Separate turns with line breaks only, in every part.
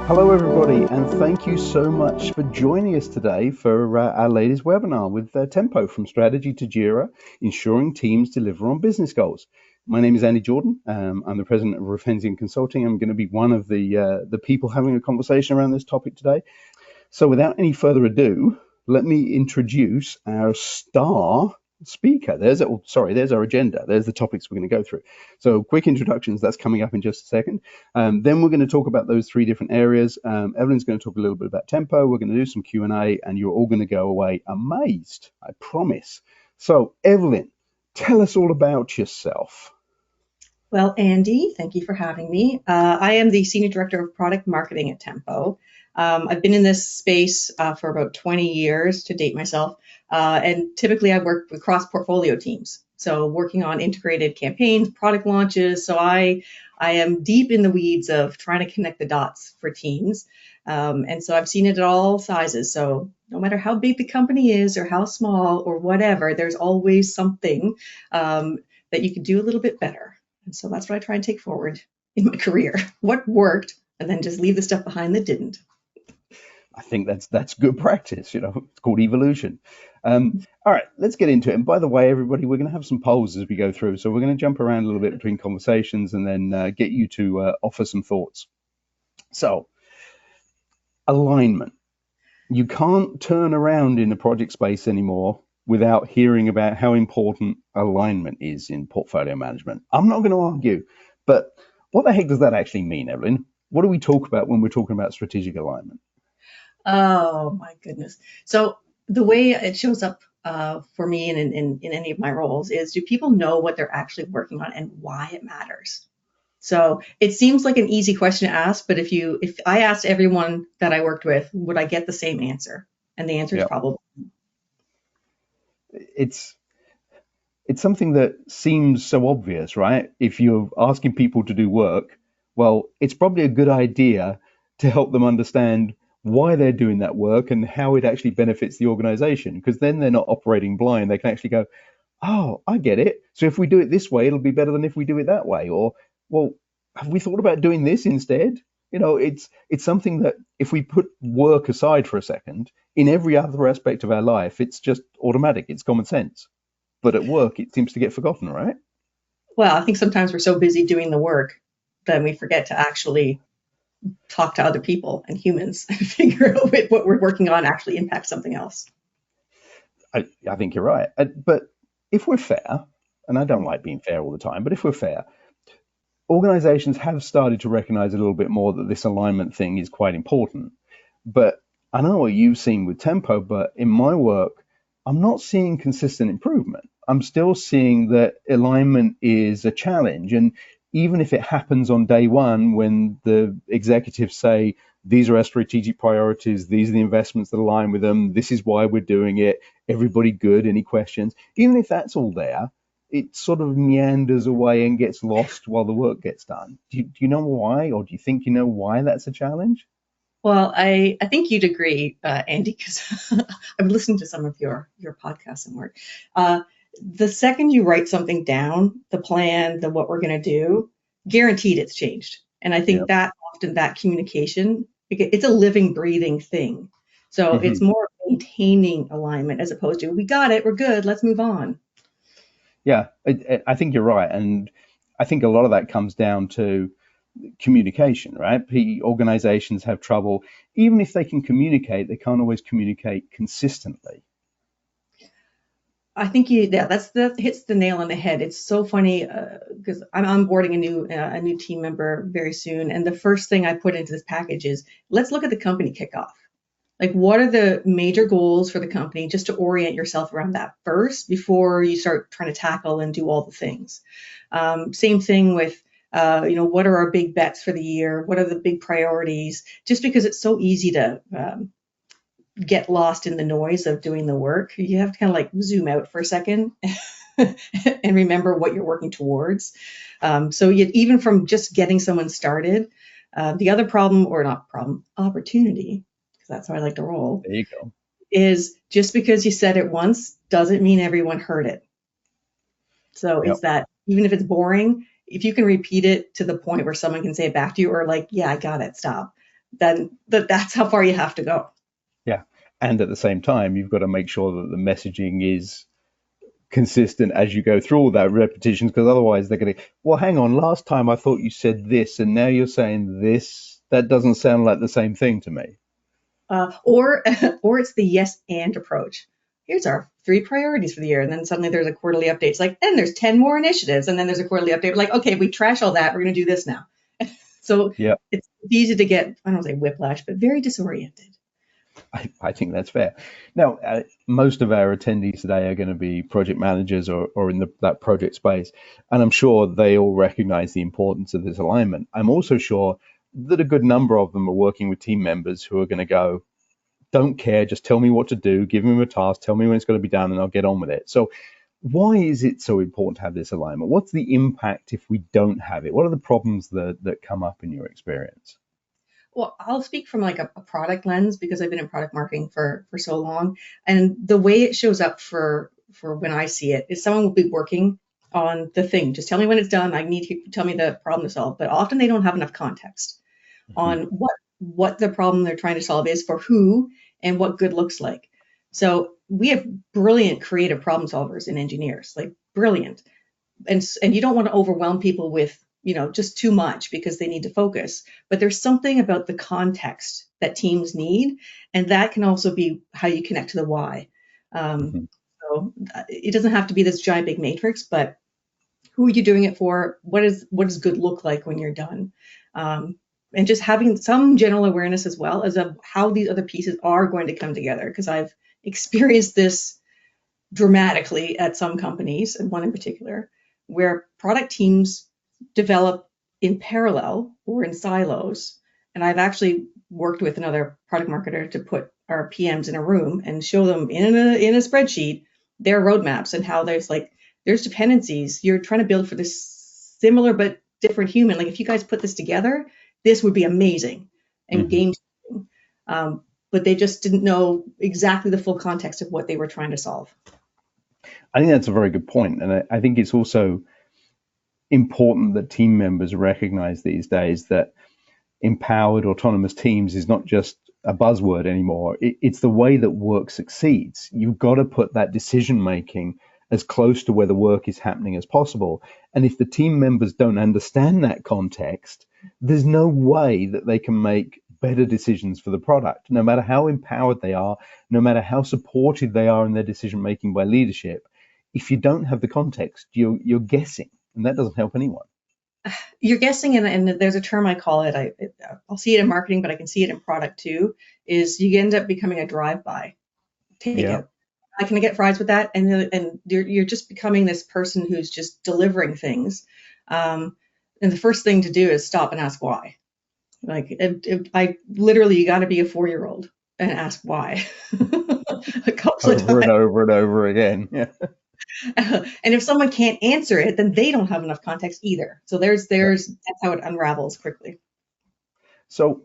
Hello, everybody, and thank you so much for joining us today for our latest webinar with Tempo from Strategy to Jira, ensuring teams deliver on business goals. My name is Andy Jordan. I'm the President of Roffensian Consulting. I'm going to be one of the people having a conversation around this topic today. So without any further ado, let me introduce our star speaker. There's our agenda. There's the topics we're going to go through. So quick introductions, that's coming up in just a second. Then we're going to talk about those three different areas. Evelyn's going to talk a little bit about tempo. We're going to do some Q&A, and you're all going to go away amazed, I promise. So Evelyn, tell us all about yourself.
Well, Andy, thank you for having me. I am the Senior Director of Product Marketing at Tempo. I've been in this space for about 20 years to date myself. And typically I work with cross-portfolio teams. So working on integrated campaigns, product launches. So I am deep in the weeds of trying to connect the dots for teams. And so I've seen it at all sizes. So no matter how big the company is or how small or whatever, there's always something that you can do a little bit better. And so that's what I try and take forward in my career. What worked, and then just leave the stuff behind that didn't.
I think that's good practice. It's called evolution. All right, let's get into it. And by the way, everybody, we're going to have some polls as we go through. So we're going to jump around a little bit between conversations and then get you to offer some thoughts. So alignment. You can't turn around in the project space anymore without hearing about how important alignment is in portfolio management. I'm not going to argue, but what the heck does that actually mean, Evelyn? What do we talk about when we're talking about strategic alignment?
Oh, my goodness. So the way it shows up for me in any of my roles is, do people know what they're actually working on and why it matters? So it seems like an easy question to ask, but if I asked everyone that I worked with, would I get the same answer? And the answer is probably.
It's something that seems so obvious, right? If you're asking people to do work, well, it's probably a good idea to help them understand why they're doing that work and how it actually benefits the organization, because then they're not operating blind. They can actually go, oh, I get it. So if we do it this way, it'll be better than if we do it that way. Or, well, have we thought about doing this instead? It's something that if we put work aside for a second, in every other aspect of our life, it's just automatic. It's common sense. But at work, it seems to get forgotten, right?
Well, I think sometimes we're so busy doing the work that we forget to actually talk to other people and humans and figure out what we're working on actually impacts something else.
I think you're right. But if we're fair, and I don't like being fair all the time, but if we're fair, organizations have started to recognize a little bit more that this alignment thing is quite important. But I know what you've seen with Tempo, but in my work, I'm not seeing consistent improvement. I'm still seeing that alignment is a challenge. And even if it happens on day one, when the executives say, these are our strategic priorities, these are the investments that align with them, this is why we're doing it, everybody good, any questions? Even if that's all there, it sort of meanders away and gets lost while the work gets done. Do you know why, or do you think you know why that's a challenge?
Well, I think you'd agree, Andy, because I've listened to some of your podcasts and work. The second you write something down, the plan, what we're going to do, guaranteed it's changed. And I think that often that communication, it's a living, breathing thing. So it's more maintaining alignment as opposed to, we got it, we're good, let's move on.
Yeah, I think you're right. And I think a lot of that comes down to communication, right? Organizations have trouble. Even if they can communicate, they can't always communicate consistently.
I think that hits the nail on the head. It's so funny because I'm onboarding a new team member very soon, and the first thing I put into this package is, let's look at the company kickoff. Like, what are the major goals for the company, just to orient yourself around that first before you start trying to tackle and do all the things. Same thing with what are our big bets for the year? What are the big priorities? Just because it's so easy to get lost in the noise of doing the work, you have to kind of like zoom out for a second and remember what you're working towards. So even from just getting someone started, the other opportunity, because that's how I like to roll.
There you go.
Is just because you said it once doesn't mean everyone heard it. So it's that even if it's boring, if you can repeat it to the point where someone can say it back to you, or like, yeah, I got it, stop, then that's how far you have to go.
Yeah. And at the same time, you've got to make sure that the messaging is consistent as you go through all that repetitions, because otherwise they're going to, well, hang on, last time I thought you said this and now you're saying this. That doesn't sound like the same thing to me.
Or or it's the yes and approach. Here's our 3 priorities for the year, and then suddenly there's a quarterly update. It's like, and there's 10 more initiatives, and then there's a quarterly update. Like, okay, we trash all that. We're going to do this now. So
Yeah,
it's easy to get, I don't say whiplash, but very disoriented.
I think that's fair. Now, most of our attendees today are going to be project managers or in that project space, and I'm sure they all recognize the importance of this alignment. I'm also sure that a good number of them are working with team members who are going to go, don't care, just tell me what to do, give me a task, tell me when it's going to be done, and I'll get on with it. So why is it so important to have this alignment? What's the impact if we don't have it? What are the problems that come up in your experience?
Well, I'll speak from like a product lens because I've been in product marketing for so long. And the way it shows up for when I see it is someone will be working on the thing. Just tell me when it's done. I need you to tell me the problem to solve. But often they don't have enough context
Mm-hmm.
on what the problem they're trying to solve is for who and what good looks like. So we have brilliant creative problem solvers and engineers, like brilliant. And you don't want to overwhelm people with just too much because they need to focus, but there's something about the context that teams need, and that can also be how you connect to the why. um,
Mm-hmm.
so it doesn't have to be this giant big matrix, but who are you doing it for? What does good look like when you're done? And just having some general awareness as well as of how these other pieces are going to come together, because I've experienced this dramatically at some companies, and one in particular, where product teams develop in parallel or in silos. And I've actually worked with another product marketer to put our PMs in a room and show them in a spreadsheet their roadmaps and how there's dependencies. You're trying to build for this similar but different human. Like if you guys put this together, this would be amazing and
Mm-hmm.
game changing. But they just didn't know exactly the full context of what they were trying to solve.
I think that's a very good point, and I think it's also important that team members recognize these days that empowered autonomous teams is not just a buzzword anymore. It's the way that work succeeds. You've got to put that decision making as close to where the work is happening as possible. And if the team members don't understand that context, there's no way that they can make better decisions for the product, no matter how empowered they are, no matter how supported they are in their decision making by leadership. If you don't have the context, you're guessing, and that doesn't help anyone.
You're guessing, and there's a term I call it. I'll see it in marketing, but I can see it in product too. Is you end up becoming a drive-by
Yeah.
takeout. Can I get fries with that? And you're just becoming this person who's just delivering things. And the first thing to do is stop and ask why. Like I literally, you got to be a 4-year-old and ask why a couple of
Over and
times.
over and over again. Yeah.
And if someone can't answer it, then they don't have enough context either. So
Yeah.
that's how it unravels quickly.
So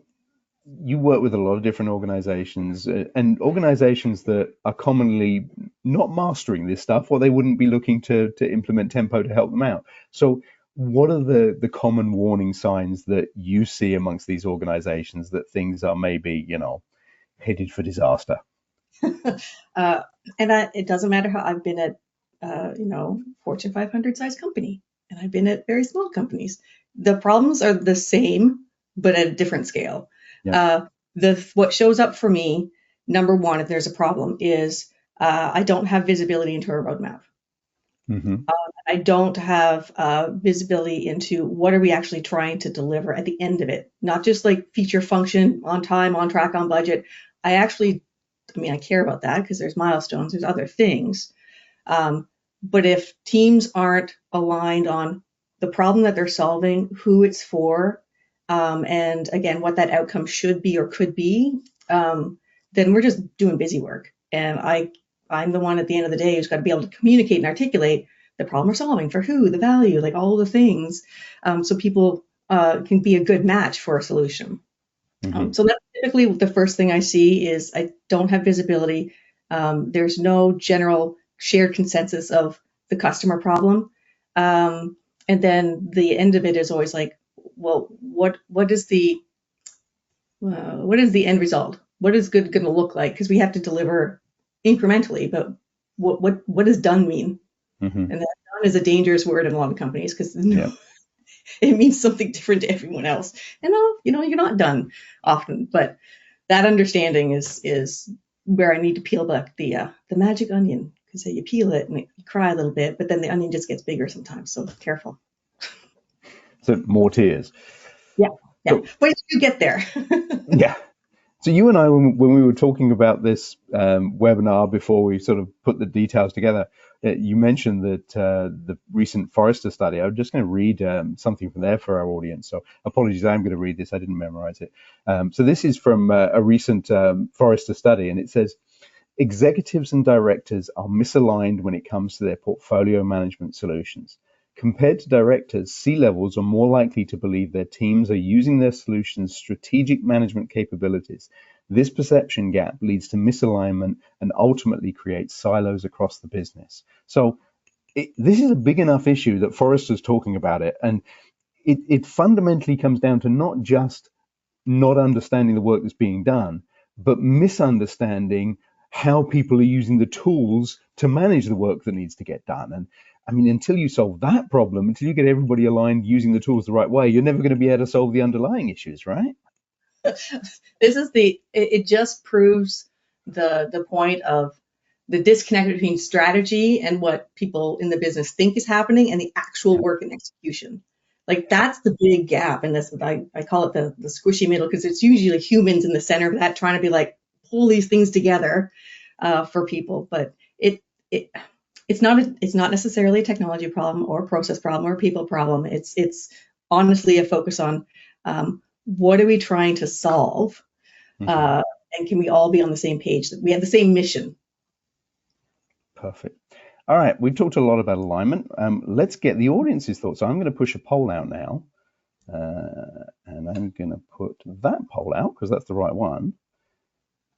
you work with a lot of different organizations and organizations that are commonly not mastering this stuff, or they wouldn't be looking to implement Tempo to help them out. So what are the common warning signs that you see amongst these organizations that things are maybe, headed for disaster?
uh, it doesn't matter how I've been at, Fortune 500 size company, and I've been at very small companies. The problems are the same, but at a different scale.
Yeah.
What shows up for me, number one, if there's a problem, is I don't have visibility into a roadmap.
Hmm.
I don't have visibility into what are we actually trying to deliver at the end of it, not just like feature function on time, on track, on budget. I care about that because there's milestones, there's other things. Um, but if teams aren't aligned on the problem that they're solving, who it's for, and again, what that outcome should be or could be, then we're just doing busy work. And I'm the one at the end of the day who's got to be able to communicate and articulate the problem we're solving for who, the value, like all the things, so people can be a good match for a solution.
Hmm.
So that's typically the first thing I see is I don't have visibility. There's no general shared consensus of the customer problem. And then the end of it is always like, well, what is the end result? What is good going to look like? Because we have to deliver incrementally, but what does done mean?
Mm-hmm.
And that done is a dangerous word in a lot of companies because
Yeah.
it means something different to everyone else. And you're not done often, but that understanding is where I need to peel back the magic onion, because you peel it and you cry a little bit, but then the onion just gets bigger sometimes. So careful.
So more tears.
Yeah, yeah.
So,
But you get there.
yeah. So you and I, when we were talking about this webinar before we sort of put the details together, you mentioned that the recent Forrester study. I'm just going to read something from there for our audience. So apologies, I'm going to read this. I didn't memorize it. So this is from a recent Forrester study, and it says, executives and directors are misaligned when it comes to their portfolio management solutions. Compared to directors, C-levels are more likely to believe their teams are using their solutions' strategic management capabilities. This perception gap leads to misalignment and ultimately creates silos across the business. So this is a big enough issue that Forrester's talking about it. And it fundamentally comes down to not just not understanding the work that's being done, but misunderstanding how people are using the tools to manage the work that needs to get done. And I mean, until you solve that problem, until you get everybody aligned using the tools the right way, you're never going to be able to solve the underlying issues, right?
It just proves the point of the disconnect between strategy and what people in the business think is happening and the actual work and execution. Like that's the big gap. And this, I call it the squishy middle, because it's usually humans in the center of that trying to be like, pull these things together for people. But it's not necessarily a technology problem or a process problem or a people problem. It's honestly a focus on what are we trying to solve,
Mm-hmm.
and can we all be on the same page? That we have the same mission.
Perfect. All right, we've talked a lot about alignment. Let's get the audience's thoughts. So I'm going to push a poll out now, and I'm going to put that poll out because that's the right one.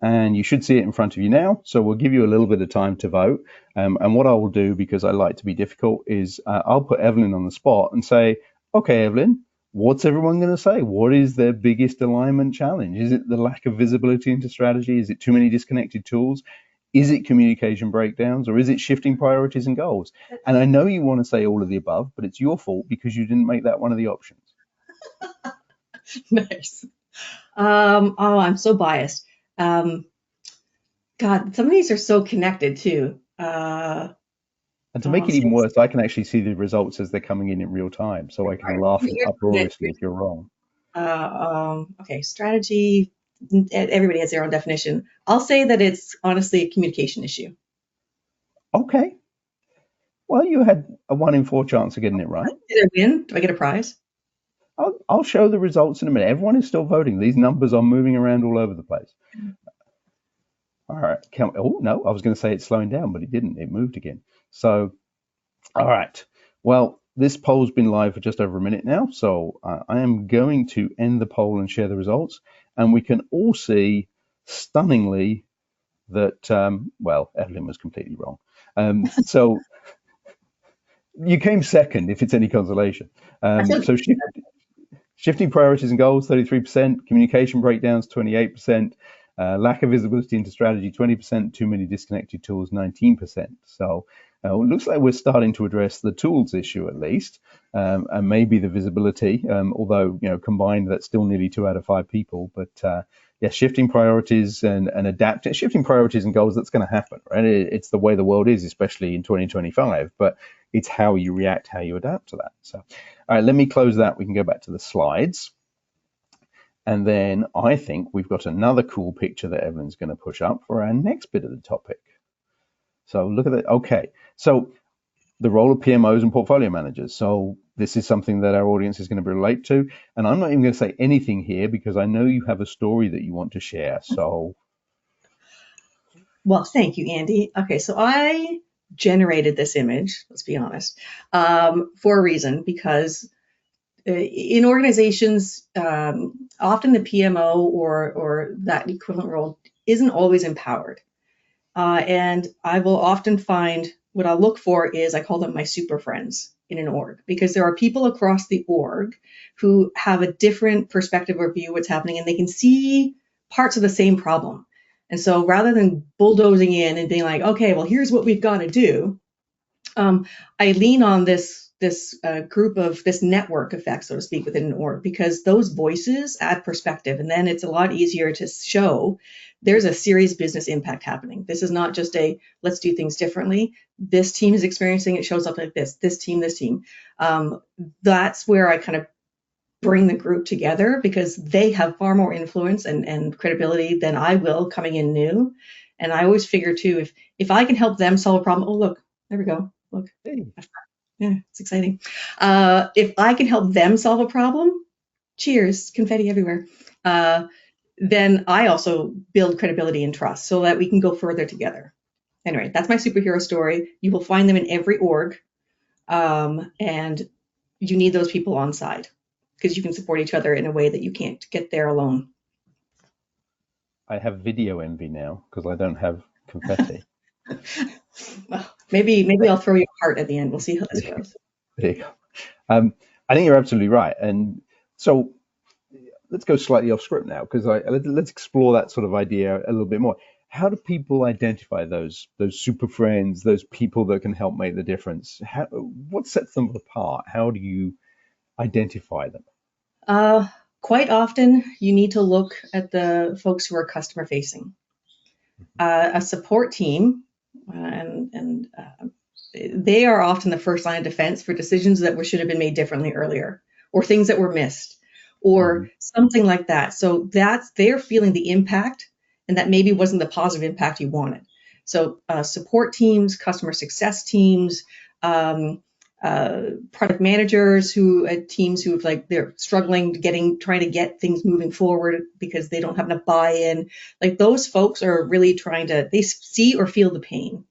And you should see it in front of you now. So we'll give you a little bit of time to vote. And what I will do, because I like to be difficult, is I'll put Evelyn on the spot and say, okay, Evelyn, what's everyone going to say? What is their biggest alignment challenge? Is it the lack of visibility into strategy? Is it too many disconnected tools? Is it communication breakdowns, or is it shifting priorities and goals? And I know you want to say all of the above, but it's your fault because you didn't make that one of the options.
Nice. I'm so biased. God, some of these are so connected too.
And to make it even worse, I can actually see the results as they're coming in real time, so I can laugh uproariously if you're wrong.
Okay, strategy. Everybody has their own definition. I'll say that it's honestly a communication issue.
Okay. Well, you had a 1 in 4 chance of getting it right.
Did I win? Do I get a prize?
I'll show the results in a minute. Everyone is still voting. These numbers are moving around all over the place. All right. Oh, no, I was going to say it's slowing down, but it didn't. It moved again. So, all right. Well, this poll's been live for just over a minute now. So I am going to end the poll and share the results. And we can all see stunningly that, well, Evelyn was completely wrong. So you came second, if it's any consolation. So shifting priorities and goals, 33%, communication breakdowns, 28%, lack of visibility into strategy, 20%, too many disconnected tools, 19%. So it looks like we're starting to address the tools issue at least, and maybe the visibility, although, combined, that's still nearly 2 out of 5 people. But yeah, shifting priorities and adapting, shifting priorities and goals, that's going to happen, right? It's the way the world is, especially in 2025, but it's how you react, how you adapt to that. So, all right, let me close that. We can go back to the slides. And then I think we've got another cool picture that Evelyn's going to push up for our next bit of the topic. So look at that. Okay, so the role of PMOs and portfolio managers. So this is something that our audience is going to relate to. And I'm not even going to say anything here because I know you have a story that you want to share. So.
Well, thank you, Andy. Okay, so I generated this image, let's be honest, for a reason, because in organizations, often the PMO or that equivalent role isn't always empowered. And I will often find what I look for is, I call them my super friends. in an org, because there are people across the org who have a different perspective or view of what's happening, and they can see parts of the same problem. And so rather than bulldozing in and being like, okay, well, here's what we've got to do, I lean on this group of this network effect, so to speak, within an org, because those voices add perspective, and then it's a lot easier to show there's a serious business impact happening. This is not just a let's do things differently. This team is experiencing it, shows up like this. This team. That's where I kind of bring the group together, because they have far more influence and credibility than I will coming in new. And I always figure too, if I can help them solve a problem, oh look, there we go. Look, yeah, it's exciting. If I can help them solve a problem, cheers, confetti everywhere. Then I also build credibility and trust so that we can go further together. Anyway, that's my superhero story. You will find them in every org, and you need those people on side because you can support each other in a way that you can't get there alone.
I have video envy now because I don't have confetti.
Well, maybe I'll throw you a heart at the end. We'll see how this goes.
There you go. I think you're absolutely right. And so let's go slightly off script now, because let's explore that sort of idea a little bit more. How do people identify those super friends, those people that can help make the difference? What sets them apart? How do you identify them?
Quite often, you need to look at the folks who are customer facing. A support team, and they are often the first line of defense for decisions that should have been made differently earlier, or things that were missed, or something like that. So they're feeling the impact, and that maybe wasn't the positive impact you wanted. So support teams, customer success teams, product managers teams who they're struggling trying to get things moving forward because they don't have enough buy-in. Like those folks are really they see or feel the pain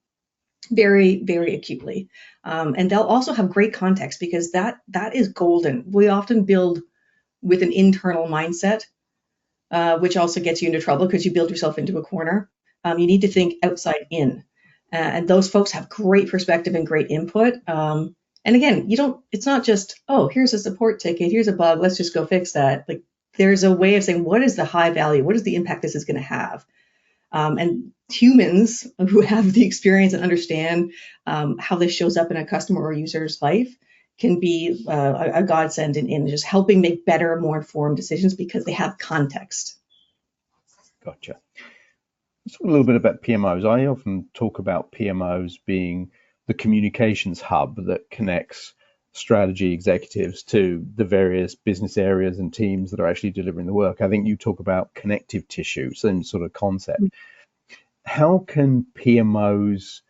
very, very acutely. And they'll also have great context, because that is golden. We often build with an internal mindset, which also gets you into trouble because you build yourself into a corner. You need to think outside in. And those folks have great perspective and great input. And again, it's not just, oh, here's a support ticket, here's a bug, let's just go fix that. Like there's a way of saying, what is the high value? What is the impact this is going to have? And humans who have the experience and understand how this shows up in a customer or user's life can be a godsend in just helping make better, more informed decisions because they have context.
Gotcha. Let's talk a little bit about PMOs. I often talk about PMOs being the communications hub that connects strategy executives to the various business areas and teams that are actually delivering the work. I think you talk about connective tissue, same sort of concept. How can PMOs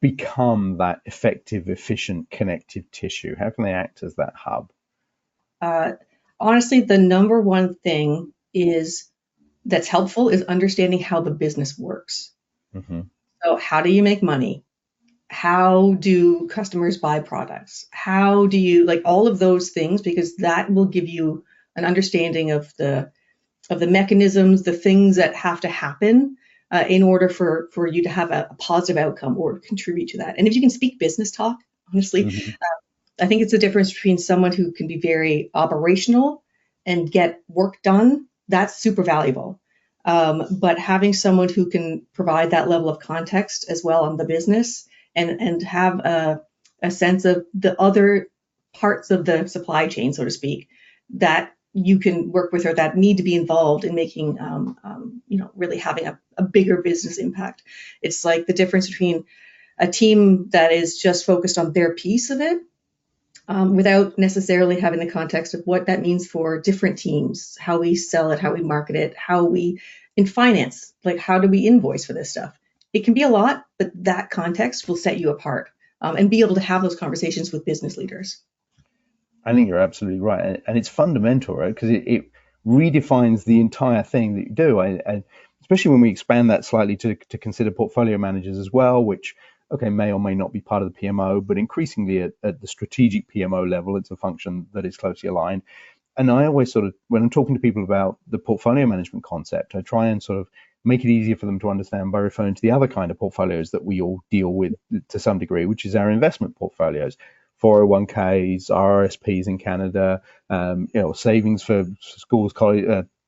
become that effective, efficient connective tissue? How can they act as that hub?
Honestly, the number one thing that's helpful is understanding how the business works. So how do you make money? How do customers buy products? How do you all of those things, because that will give you an understanding of the mechanisms, the things that have to happen in order for you to have a positive outcome or contribute to that. And if you can speak business talk, honestly, I think it's the difference between someone who can be very operational and get work done. That's super valuable. But having someone who can provide that level of context as well on the business and have a sense of the other parts of the supply chain, so to speak, that you can work with or that need to be involved in making, really having a bigger business impact. It's like the difference between a team that is just focused on their piece of it without necessarily having the context of what that means for different teams, how we sell it, how we market it, in finance, how do we invoice for this stuff? It can be a lot, but that context will set you apart and be able to have those conversations with business leaders.
I think you're absolutely right. And it's fundamental, right? Because it redefines the entire thing that you do. And especially when we expand that slightly to consider portfolio managers as well, which, okay, may or may not be part of the PMO, but increasingly at the strategic PMO level, it's a function that is closely aligned. And I always when I'm talking to people about the portfolio management concept, I try and make it easier for them to understand by referring to the other kind of portfolios that we all deal with to some degree, which is our investment portfolios. 401ks, RRSPs in Canada, savings for schools,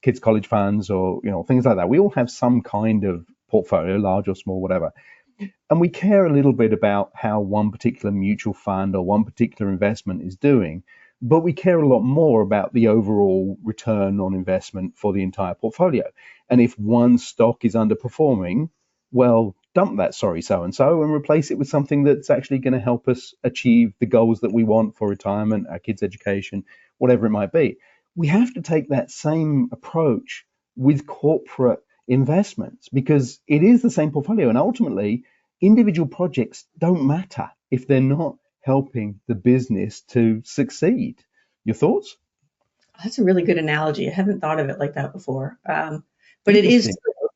kids' college funds, or things like that. We all have some kind of portfolio, large or small, whatever. And we care a little bit about how one particular mutual fund or one particular investment is doing, but we care a lot more about the overall return on investment for the entire portfolio. And if one stock is underperforming, well, dump that sorry so-and-so and replace it with something that's actually going to help us achieve the goals that we want for retirement, our kids' education, whatever it might be. We have to take that same approach with corporate investments, because it is the same portfolio, and ultimately individual projects don't matter if they're not helping the business to succeed. Your thoughts?
That's a really good analogy. I haven't thought of it like that before. But it is true.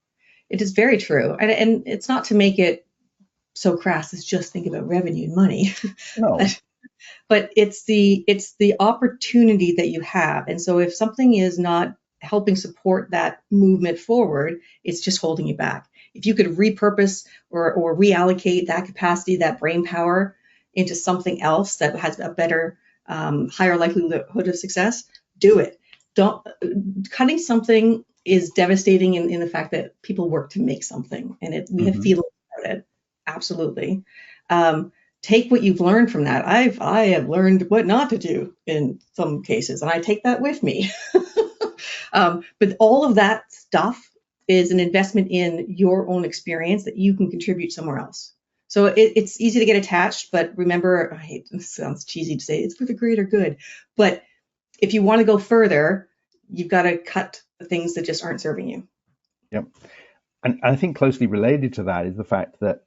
It is very true. And it's not to make it so crass as just think about revenue and money.
No.
But it's the opportunity that you have. And so if something is not helping support that movement forward, it's just holding you back. If you could repurpose or reallocate that capacity, that brain power into something else that has a better, higher likelihood of success, do it. Cutting something is devastating in the fact that people work to make something, and we have feelings about it. Absolutely. Take what you've learned from that. I have learned what not to do in some cases, and I take that with me. But all of that stuff is an investment in your own experience that you can contribute somewhere else. So it's easy to get attached, but remember, this sounds cheesy to say, it's for the greater good. But if you want to go further, you've got to cut the things that just aren't serving you.
Yep. And I think closely related to that is the fact that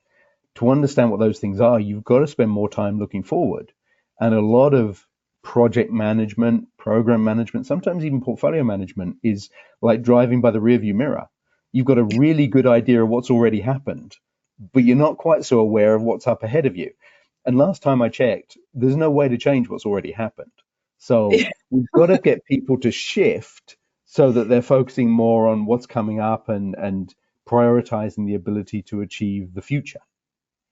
to understand what those things are, you've got to spend more time looking forward. And a lot of project management, program management, sometimes even portfolio management is like driving by the rearview mirror. You've got a really good idea of what's already happened, but you're not quite so aware of what's up ahead of you. And last time I checked, there's no way to change what's already happened. So we've got to get people to shift so that they're focusing more on what's coming up and prioritizing the ability to achieve the future.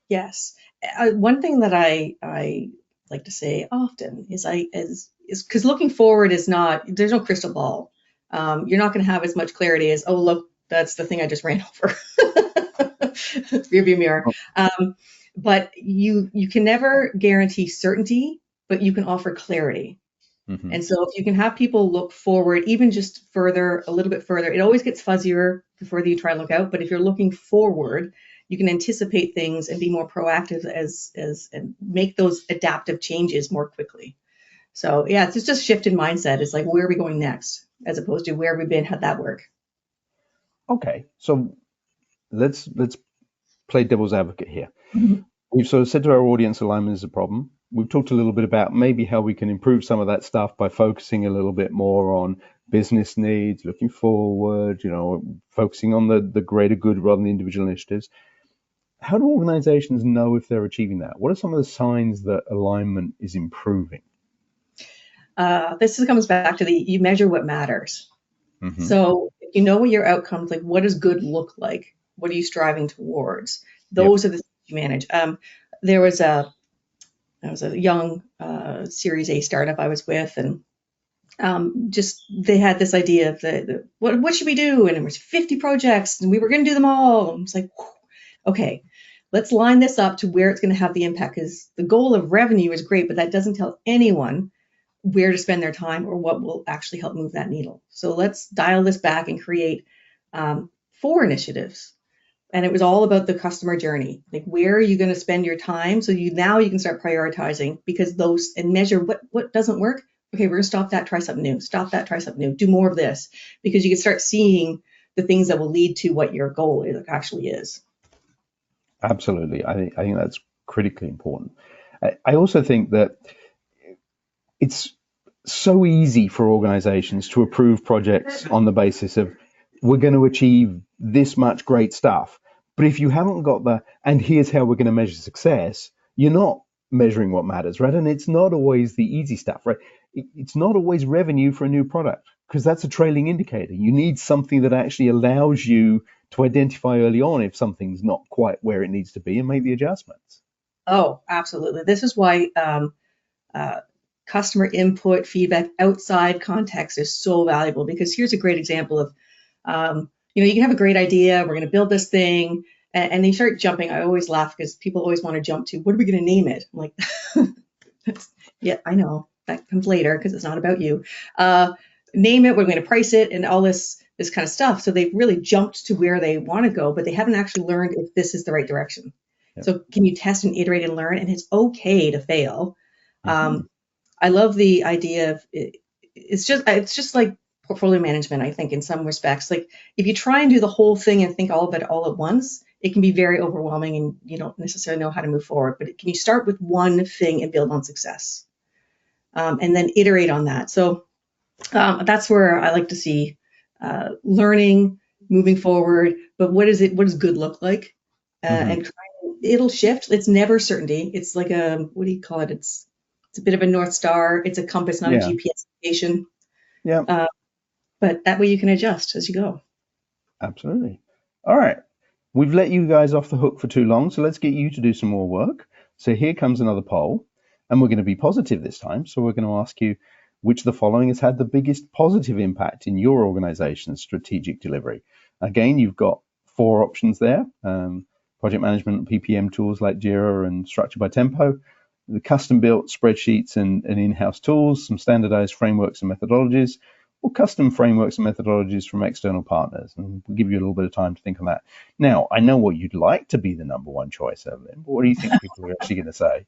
Yes. One thing that I like to say often is because looking forward is there's no crystal ball. You're not going to have as much clarity as, oh, look, that's the thing I just ran over. Rearview mirror. But you can never guarantee certainty, but you can offer clarity. Mm-hmm. And so if you can have people look forward, even just a little bit further, it always gets fuzzier the further you try and look out. But if you're looking forward, you can anticipate things and be more proactive and make those adaptive changes more quickly. So yeah, it's just shift in mindset. It's like, where are we going next, as opposed to where have we been? How'd that work?
Okay, so let's play devil's advocate here.
Mm-hmm.
We've sort of said to our audience alignment is a problem. We've talked a little bit about maybe how we can improve some of that stuff by focusing a little bit more on business needs, looking forward, focusing on the greater good rather than the individual initiatives. How do organizations know if they're achieving that? What are some of the signs that alignment is improving?
This comes back to you measure what matters. Mm-hmm. So if you know what your outcomes, like what does good look like? What are you striving towards? Those are the things you manage. There was a young Series A startup I was with, and they had this idea of what should we do? And there was 50 projects, and we were going to do them all. And I was like, okay, let's line this up to where it's going to have the impact, because the goal of revenue is great, but that doesn't tell anyone where to spend their time or what will actually help move that needle. So let's dial this back and create 4 initiatives. And it was all about the customer journey. Like, where are you going to spend your time? So you can start prioritizing, because and measure what doesn't work. Okay, we're going to stop that, try something new. Stop that, try something new. Do more of this, because you can start seeing the things that will lead to what your goal actually is.
Absolutely. I think that's critically important. I also think that it's so easy for organizations to approve projects on the basis of, we're going to achieve this much great stuff. But if you haven't got and here's how we're going to measure success, you're not measuring what matters, right? And it's not always the easy stuff, right? It's not always revenue for a new product, because that's a trailing indicator. You need something that actually allows you to identify early on if something's not quite where it needs to be and make the adjustments.
Oh, absolutely. This is why customer input, feedback outside context is so valuable, because here's a great example of, you can have a great idea. We're going to build this thing, and they start jumping. I always laugh because people always want to jump to, what are we going to name it? I'm like, yeah, I know that comes later because it's not about you. Name it. We're going to price it, and all this kind of stuff. So they've really jumped to where they want to go, but they haven't actually learned if this is the right direction. Yep. So can you test and iterate and learn? And it's okay to fail. I love the idea of it's just like portfolio management, I think, in some respects. Like if you try and do the whole thing and think all of it all at once, it can be very overwhelming and you don't necessarily know how to move forward. But can you start with one thing and build on success, and then iterate on that? So that's where I like to see learning, moving forward. But what does good look like? And it'll shift. It's never certainty. It's like what do you call it? It's a bit of a North Star. It's a compass, not a GPS station.
Yeah.
But that way you can adjust as you go.
Absolutely. All right. We've let you guys off the hook for too long, so let's get you to do some more work. So here comes another poll, and we're going to be positive this time. So we're going to ask you, which of the following has had the biggest positive impact in your organization's strategic delivery? Again, you've got 4 options there. Project management and PPM tools like Jira and Structure by Tempo, the custom-built spreadsheets and in-house tools, some standardized frameworks and methodologies, or custom frameworks and methodologies from external partners. And we'll give you a little bit of time to think on that. Now, I know what you'd like to be the number one choice, Evelyn, but what do you think people are actually going to say?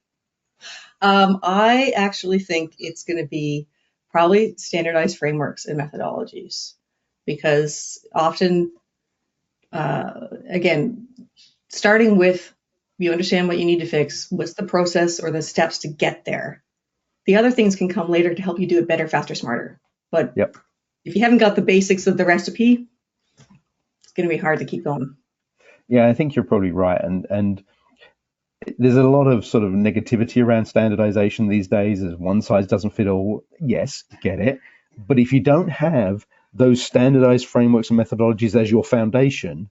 I actually think it's going to be probably standardized frameworks and methodologies, because often, again, starting with, you understand what you need to fix, what's the process or the steps to get there. The other things can come later to help you do it better, faster, smarter. But if you haven't got the basics of the recipe, it's going to be hard to keep going.
Yeah, I think you're probably right. And there's a lot of sort of negativity around standardization these days, as one size doesn't fit all. Yes, get it. But if you don't have those standardized frameworks and methodologies as your foundation,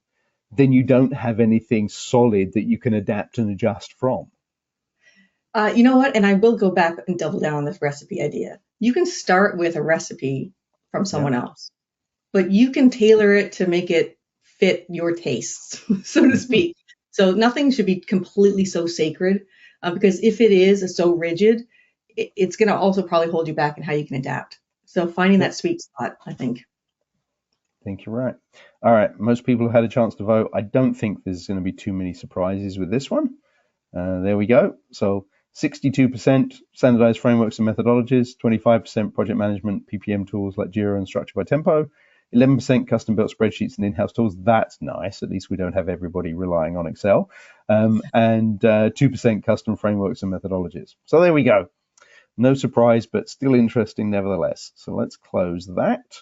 then you don't have anything solid that you can adapt and adjust from.
You know what? And I will go back and double down on this recipe idea. You can start with a recipe from someone else, but you can tailor it to make it fit your tastes, so to speak. So nothing should be completely so sacred, because if it is so rigid, it's going to also probably hold you back in how you can adapt. So finding that sweet spot, I think.
I think you're right. All right. Most people have had a chance to vote. I don't think there's going to be too many surprises with this one. There we go. So 62% standardized frameworks and methodologies, 25% project management, PPM tools like Jira and Structure by Tempo, 11% custom-built spreadsheets and in-house tools. That's nice. At least we don't have everybody relying on Excel. And 2% custom frameworks and methodologies. So there we go. No surprise, but still interesting nevertheless. So let's close that.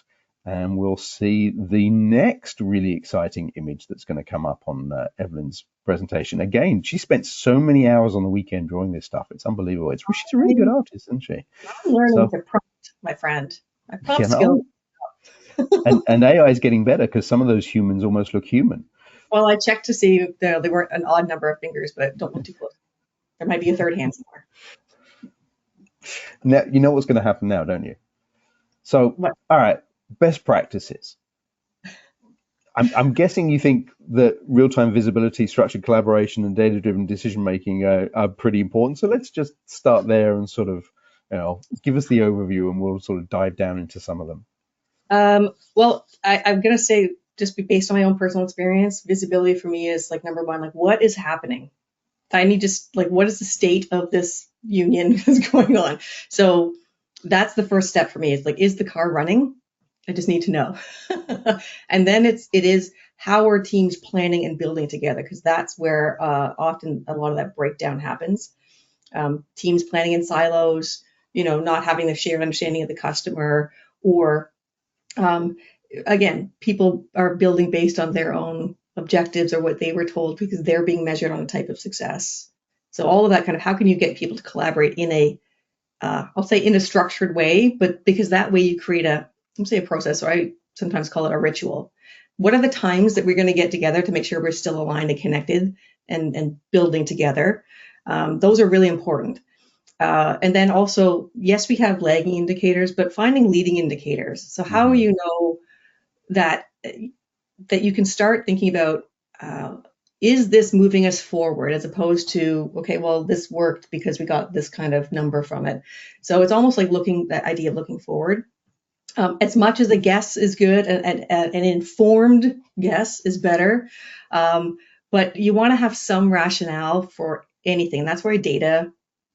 And we'll see the next really exciting image that's going to come up on Evelyn's presentation. Again, she spent so many hours on the weekend drawing this stuff. It's unbelievable. She's a really good artist, isn't she?
I'm learning to prompt, my friend. My prompt skills.
and AI is getting better because some of those humans almost look human.
Well, I checked to see they weren't an odd number of fingers, but don't look too close. There might be a third hand somewhere.
Now, you know what's going to happen now, don't you? So, all right. Best practices. I'm guessing you think that real-time visibility, structured collaboration, and data-driven decision-making are pretty important. So let's just start there and sort of, give us the overview, and we'll sort of dive down into some of them.
Well, I'm going to say, just based on my own personal experience, visibility for me is like number one. Like, what is happening? I need just like, what is the state of this union that's going on? So that's the first step for me. It's like, is the car running? I just need to know. And then it is how are teams planning and building together? Because that's where often a lot of that breakdown happens. Teams planning in silos, not having the shared understanding of the customer, or again, people are building based on their own objectives or what they were told because they're being measured on a type of success. So all of that kind of, how can you get people to collaborate in a, I'll say in a structured way, but because that way you create a process, or I sometimes call it a ritual. What are the times that we're going to get together to make sure we're still aligned and connected and building together? Those are really important. And then also, yes, we have lagging indicators, but finding leading indicators. So how
Hmm.
you know that you can start thinking about, uh, is this moving us forward, as opposed to, okay, well, this worked because we got this kind of number from it. So it's almost like that idea of looking forward. As much as a guess is good, an informed guess is better, um, but you want to have some rationale for anything. That's why data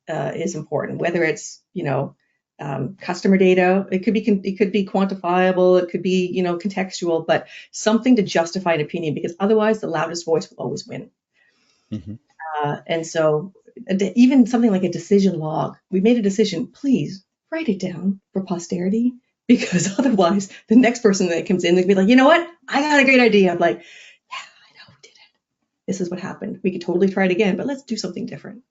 is important. Whether it's customer data, it could be quantifiable, it could be contextual, but something to justify an opinion, because otherwise the loudest voice will always win.
Hmm.
And so even something like a decision log, we made a decision, please write it down for posterity, because otherwise the next person that comes in, they'll be like, you know what? I got a great idea. I'm like, yeah, I know we did it. This is what happened. We could totally try it again, but let's do something different.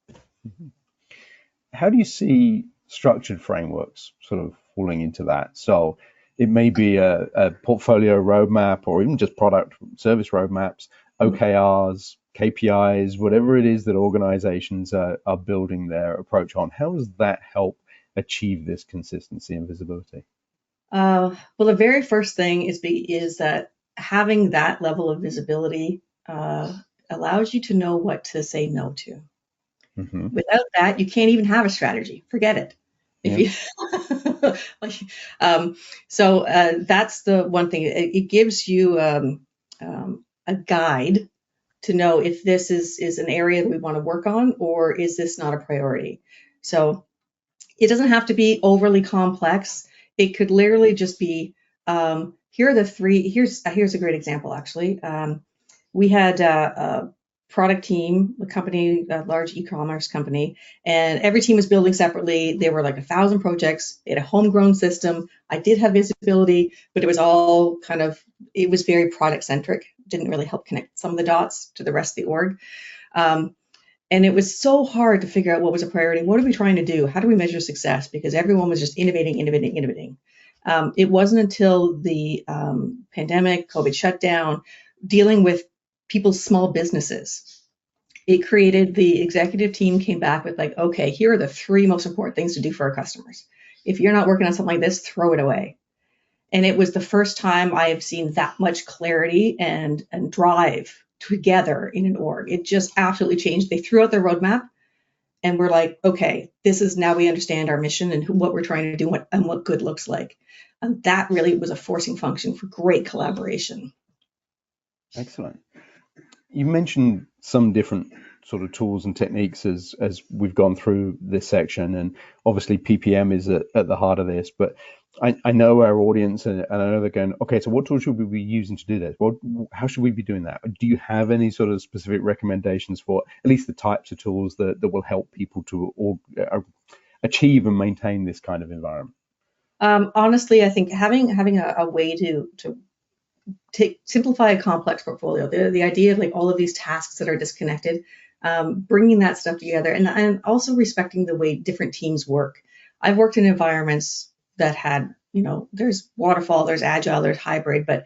How do you see structured frameworks sort of falling into that? So it may be a portfolio roadmap, or even just product service roadmaps, OKRs, KPIs, whatever it is that organizations are building their approach on. How does that help achieve this consistency and visibility?
Well, the very first thing is that having that level of visibility allows you to know what to say no to.
Hmm.
Without that, you can't even have a strategy. Forget it. If
Yeah.
you like, that's the one thing. It gives you a guide to know if this is an area that we want to work on, or is this not a priority. So it doesn't have to be overly complex. It could literally just be, here are the three. Here's a great example, actually. We had a product team, a company, a large e-commerce company, and every team was building separately. There were like 1,000 projects. They had a homegrown system. I did have visibility, but it was very product centric. Didn't really help connect some of the dots to the rest of the org. Um, and it was so hard to figure out what was a priority. What are we trying to do? How do we measure success? Because everyone was just innovating, innovating, innovating. It wasn't until the pandemic, COVID shutdown, dealing with people's small businesses, it created the executive team came back with like, okay, here are the three most important things to do for our customers. If you're not working on something like this, throw it away. And it was the first time I have seen that much clarity and drive together in an org. It just absolutely changed. They threw out their roadmap and we're like, okay, this is now we understand our mission and what we're trying to do and what good looks like. And that really was a forcing function for great collaboration.
Excellent. You mentioned some different sort of tools and techniques as we've gone through this section, and obviously PPM is at the heart of this. But I know our audience, and I know they're going, okay, so what tools should we be using to do this? How should we be doing that? Do you have any sort of specific recommendations for at least the types of tools that will help people to achieve and maintain this kind of environment?
Honestly, I think having a way to simplify a complex portfolio. The idea of like all of these tasks that are disconnected, bringing that stuff together, and also respecting the way different teams work. I've worked in environments that had, there's waterfall, there's agile, there's hybrid, but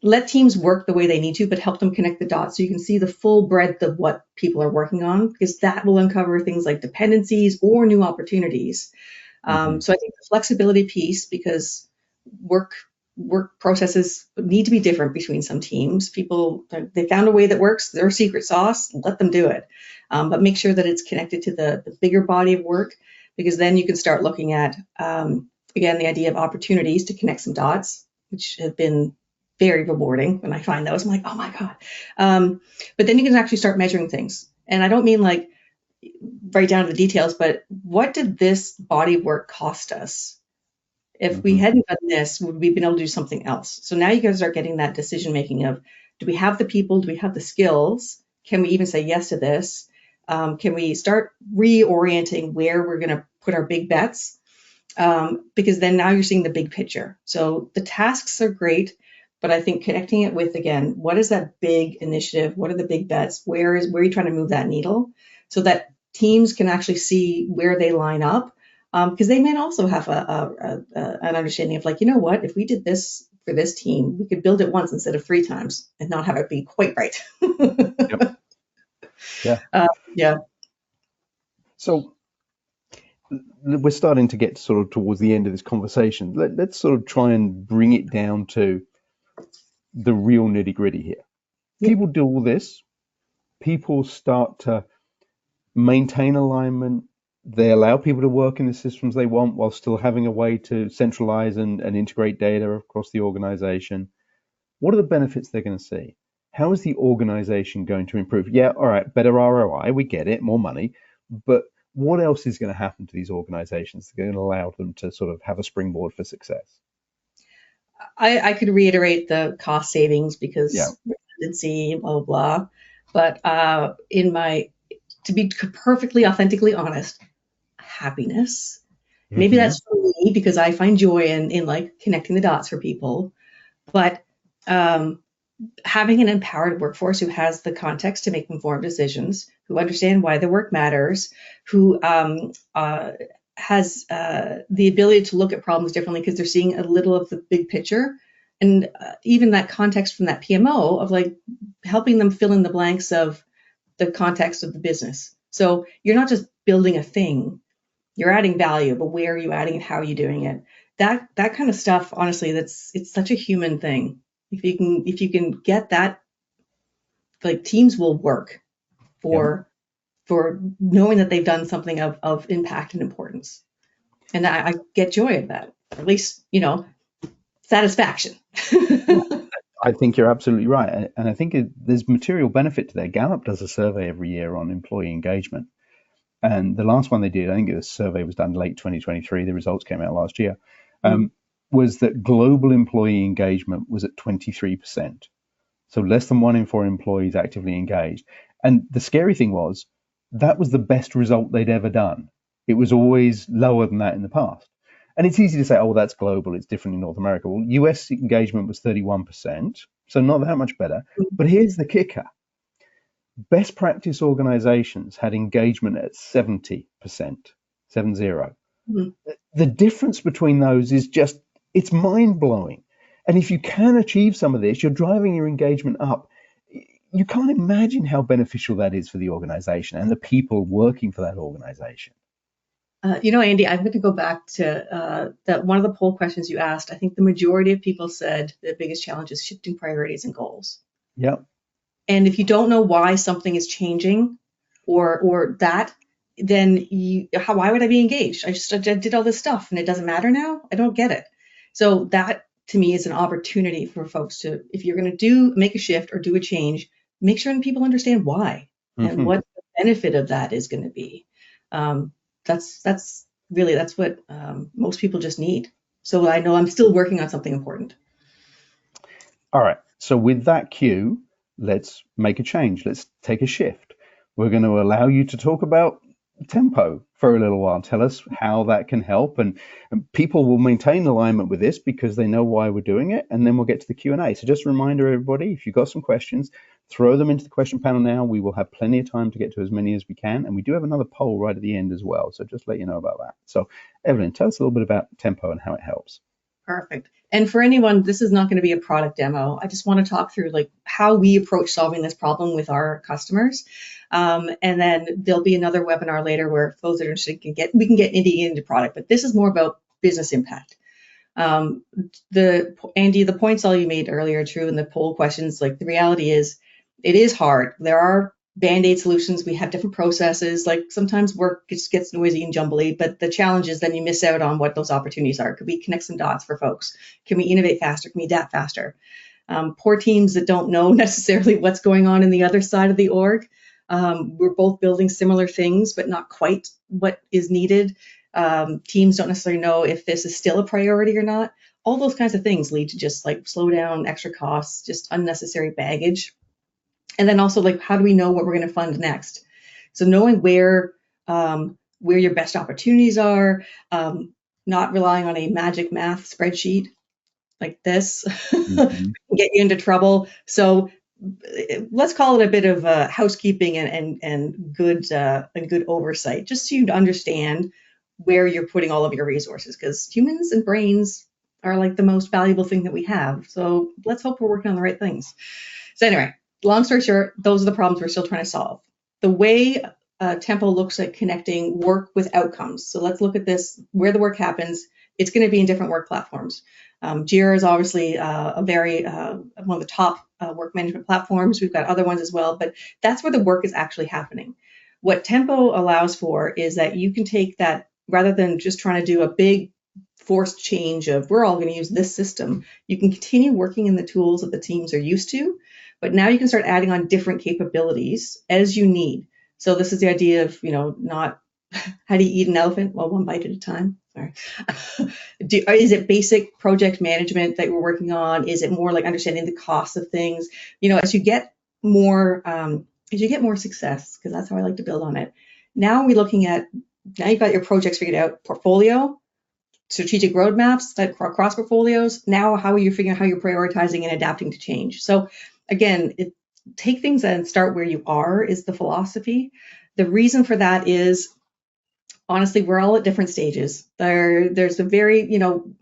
let teams work the way they need to, but help them connect the dots so you can see the full breadth of what people are working on, because that will uncover things like dependencies or new opportunities.
Mm-hmm.
So I think the flexibility piece, because work work processes need to be different between some teams. People, they found a way that works, their secret sauce, let them do it. But make sure that it's connected to the bigger body of work, because then you can start looking at, again, the idea of opportunities to connect some dots, which have been very rewarding when I find those. I'm like, oh my God. But then you can actually start measuring things. And I don't mean like right down to the details, but what did this body of work cost us? If we
Mm-hmm.
hadn't done this, would we been able to do something else? So now you guys are getting that decision making of, do we have the people? Do we have the skills? Can we even say yes to this? Can we start reorienting where we're going to put our big bets? Because then now you're seeing the big picture. So the tasks are great, but I think connecting it with, again, what is that big initiative? What are the big bets? Where are you trying to move that needle so that teams can actually see where they line up? Because they may also have an understanding of like, you know what, if we did this for this team, we could build it once instead of three times and not have it be quite right.
Yep. Yeah.
Yeah.
So we're starting to get sort of towards the end of this conversation. Let's sort of try and bring it down to the real nitty gritty here.
Yeah.
People do all this. People start to maintain alignment. They allow people to work in the systems they want while still having a way to centralize and integrate data across the organization. What are the benefits they're going to see? How is the organization going to improve? Yeah, all right, better ROI, we get it, more money. But what else is going to happen to these organizations that's going to allow them to sort of have a springboard for success?
I could reiterate the cost savings
Yeah.
because redundancy, blah, blah, blah. But to be perfectly authentically honest, happiness. Maybe that's for me because I find joy in like connecting the dots for people. But having an empowered workforce who has the context to make informed decisions, who understand why the work matters, who has the ability to look at problems differently because they're seeing a little of the big picture. And even that context from that PMO of like helping them fill in the blanks of the context of the business. So you're not just building a thing, you're adding value, but where are you adding and how are you doing it? That kind of stuff, honestly, it's such a human thing. If you can get that, like teams will work for knowing that they've done something of impact and importance. And I get joy of that, or at least, satisfaction.
I think you're absolutely right. And I think there's material benefit to that. Gallup does a survey every year on employee engagement. And the last one they did, I think the survey was done late 2023, the results came out last year, was that global employee engagement was at 23%. So less than 1 in 4 employees actively engaged. And the scary thing was, that was the best result they'd ever done. It was always lower than that in the past. And it's easy to say, oh, that's global, it's different in North America. Well, US engagement was 31%, so not that much better. But here's the kicker. Best practice organizations had engagement at 70%, 70. The difference between those is just, it's mind-blowing. And if you can achieve some of this, you're driving your engagement up. You can't imagine how beneficial that is for the organization and the people working for that organization.
Andy, I'm going to go back to that one of the poll questions you asked. I think the majority of people said the biggest challenge is shifting priorities and goals.
Yep.
And if you don't know why something is changing or that, then why would I be engaged? I did all this stuff and it doesn't matter now. I don't get it. So that to me is an opportunity for folks to, if you're going to make a shift or do a change, make sure that people understand why and what the benefit of that is going to be. That's what most people just need. So I know I'm still working on something important.
All right. So with that cue, let's make a change. Let's take a shift. We're going to allow you to talk about tempo for a little while. Tell us how that can help, and people will maintain alignment with this because they know why we're doing it, and then we'll get to the Q&A. So just a reminder, everybody, if you've got some questions, throw them into the question panel now. We will have plenty of time to get to as many as we can, and we do have another poll right at the end as well, so just let you know about that. So Evelyn, tell us a little bit about tempo and how it helps.
Perfect. And for anyone, this is not going to be a product demo. I just want to talk through like how we approach solving this problem with our customers. And then there'll be another webinar later where folks that are interested we can get into product, but this is more about business impact. Andy, the points all you made earlier are true in the poll questions. Like the reality is it is hard. There are Band-Aid solutions. We have different processes. Like sometimes work just gets noisy and jumbly, but the challenge is then you miss out on what those opportunities are. Could we connect some dots for folks? Can we innovate faster? Can we adapt faster? Poor teams that don't know necessarily what's going on in the other side of the org. We're both building similar things, but not quite what is needed. Teams don't necessarily know if this is still a priority or not. All those kinds of things lead to just like slow down, extra costs, just unnecessary baggage. And then also like, how do we know what we're going to fund next? So knowing where your best opportunities are, not relying on a magic math spreadsheet like this can get you into trouble. So let's call it a bit of housekeeping and good oversight, just so you understand where you're putting all of your resources, because humans and brains are like the most valuable thing that we have. So let's hope we're working on the right things. So anyway, long story short, those are the problems we're still trying to solve. The way Tempo looks at connecting work with outcomes. So let's look at this, where the work happens. It's going to be in different work platforms. Jira is obviously a very one of the top work management platforms. We've got other ones as well, but that's where the work is actually happening. What Tempo allows for is that you can take that, rather than just trying to do a big forced change of we're all going to use this system, you can continue working in the tools that the teams are used to, but now you can start adding on different capabilities as you need. So this is the idea of, not how do you eat an elephant? Well, one bite at a time. Sorry. Is it basic project management that we're working on? Is it more like understanding the cost of things? As you get more success, because that's how I like to build on it. Now you've got your projects figured out, portfolio, strategic roadmaps that across portfolios. Now, how are you figuring out how you're prioritizing and adapting to change? So again, take things and start where you are is the philosophy. The reason for that is, honestly, we're all at different stages. There's a very,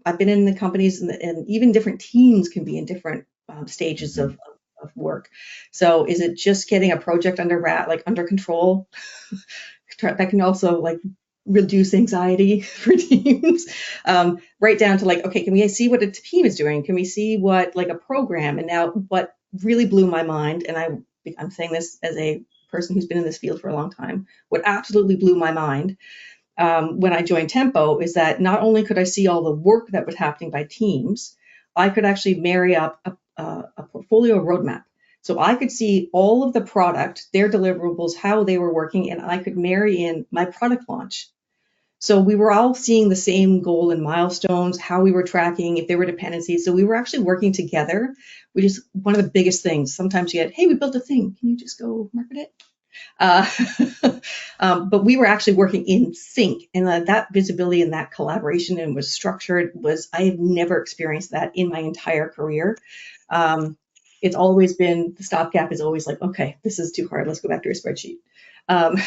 I've been in the companies and even different teams can be in different stages of work. So is it just getting a project under control? That can also reduce anxiety for teams, right down to okay, can we see what a team is doing? Can we see what a program? And now what really blew my mind, and I'm saying this as a person who's been in this field for a long time, what absolutely blew my mind when I joined Tempo is that not only could I see all the work that was happening by teams, I could actually marry up a portfolio roadmap. So I could see all of the product, their deliverables, how they were working, and I could marry in my product launch. So we were all seeing the same goal and milestones, how we were tracking, if there were dependencies. So we were actually working together, which is one of the biggest things. Sometimes you get, hey, we built a thing. Can you just go market it? But we were actually working in sync, and that visibility and that collaboration and was structured I have never experienced that in my entire career. It's always been, the stopgap is always okay, this is too hard. Let's go back to a spreadsheet. And